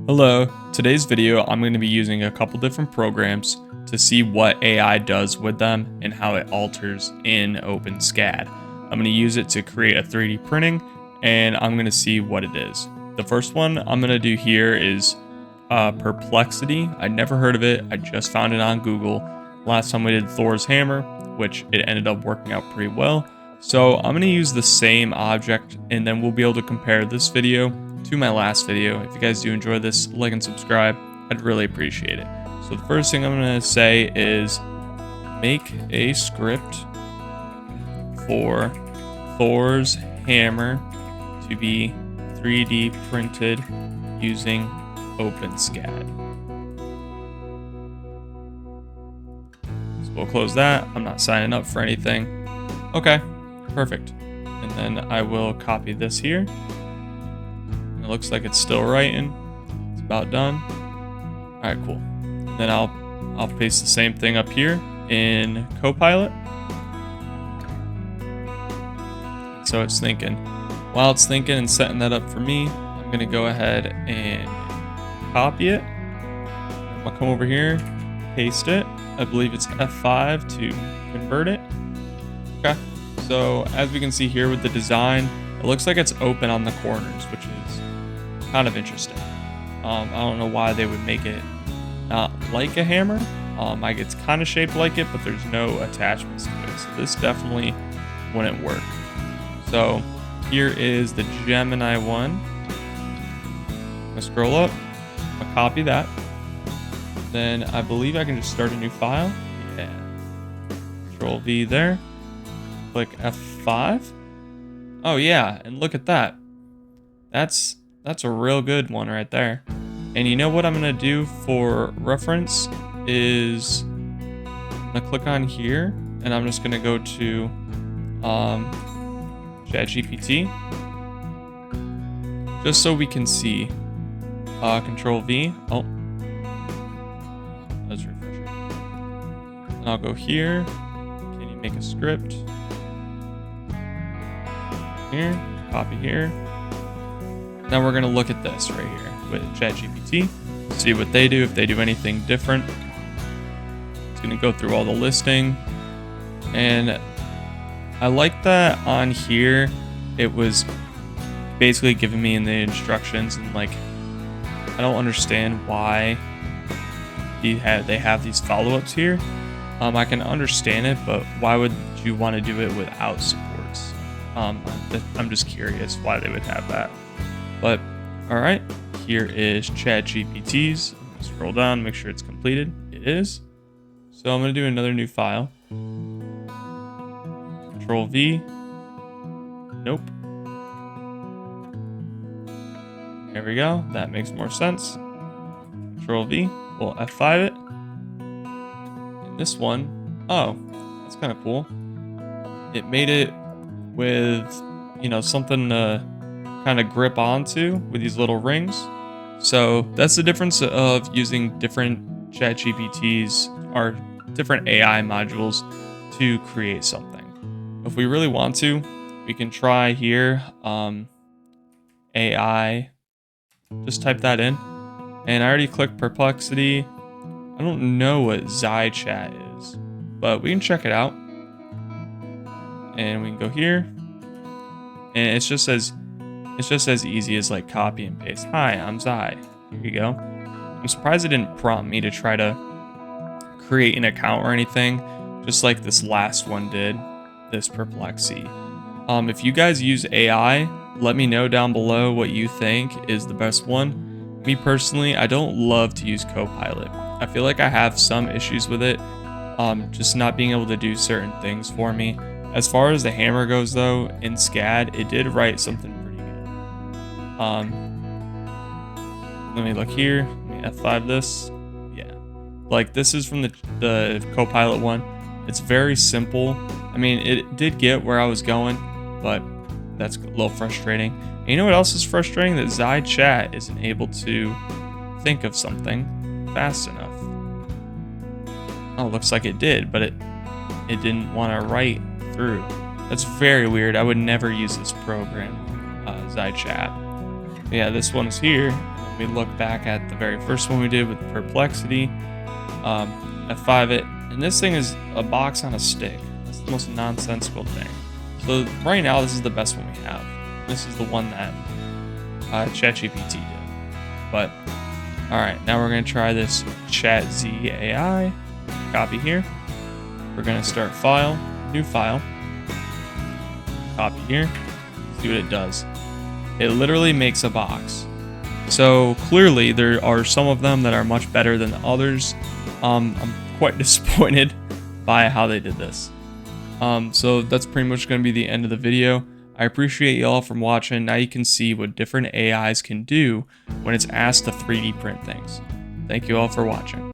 Hello, today's video I'm going to be using a couple different programs to see what AI does with them and how it alters in OpenSCAD. I'm going to use it to create a 3D printing and I'm going to see what it is. The first one I'm going to do here is Perplexity. I never heard of it, I just found it on Google. Last time we did Thor's hammer, which it ended up working out pretty well. So I'm going to use the same object and then we'll be able to compare this video to my last video. If you guys do enjoy this, like and subscribe. I'd really appreciate it. So the first thing I'm going to say is make a script for Thor's hammer to be 3D printed using OpenSCAD. So we'll close that. I'm not signing up for anything. Okay, perfect. And then I will copy this here. It looks like it's still writing. It's about done. All right, cool. And then I'll paste the same thing up here in Copilot. So it's thinking. While it's thinking and setting that up for me, I'm gonna go ahead and copy it. I'll come over here, paste it. I believe it's F5 to convert it. Okay. So as we can see here with the design, it looks like it's open on the corners, which is kind of interesting. I don't know why they would make it not like a hammer. It's kind of shaped like it, but there's no attachments to it. So this definitely wouldn't work. So here is the Gemini one. I'm gonna scroll up, I'm gonna copy that. Then I believe I can just start a new file. Yeah. Control V there. Click F5. Oh yeah, and look at that. That's a real good one right there. And you know what I'm gonna do for reference is I'm gonna click on here and I'm just gonna go to ChatGPT just so we can see. Control V. Oh, let's refresh it. And I'll go here. Can you make a script? Here, copy here. Now we're gonna look at this right here with ChatGPT, see what they do, if they do anything different. It's gonna go through all the listing. And I like that on here, it was basically giving me in the instructions and like, I don't understand why they have these follow-ups here. I can understand it, but why would you want to do it without supports? I'm just curious why they would have that. But all right, here is ChatGPT's. Scroll down, make sure it's completed. It is. So I'm gonna do another new file. Control V. Nope. There we go. That makes more sense. Control V. We'll F5 it. And this one, oh, that's kind of cool. It made it with, something to kind of grip onto with these little rings. So that's the difference of using different ChatGPTs or different AI modules to create something. If we really want to, we can try here, AI, just type that in. And I already clicked Perplexity. I don't know what z.ai is, but we can check it out. And we can go here. And it's just as easy as like copy and paste. Hi, I'm Zai. Here you go. I'm surprised it didn't prompt me to try to create an account or anything, just like this last one did, this Perplexity. If you guys use AI, let me know down below what you think is the best one. Me personally, I don't love to use Copilot. I feel like I have some issues with it, just not being able to do certain things for me. As far as the hammer goes though, in SCAD, it did write something pretty good. Let me look here, let me F5 this. Yeah, like this is from the Copilot one. It's very simple. I mean, it did get where I was going, but that's a little frustrating. And you know what else is frustrating? That z.ai isn't able to think of something fast enough. Oh, looks like it did, but it didn't want to write through. That's very weird. I would never use this program, z.ai. Yeah, this one's here. we look back at the very first one we did with Perplexity, F5 it, and this thing is a box on a stick. That's the most nonsensical thing. So right now, this is the best one we have. This is the one that ChatGPT did. But all right, now we're gonna try this z.ai. Copy here. We're gonna start file, new file. Copy here. See what it does. It literally makes a box. So clearly there are some of them that are much better than others. I'm quite disappointed by how they did this. So that's pretty much going to be the end of the video. I appreciate you all from watching. Now you can see what different AIs can do when it's asked to 3D print things. Thank you all for watching.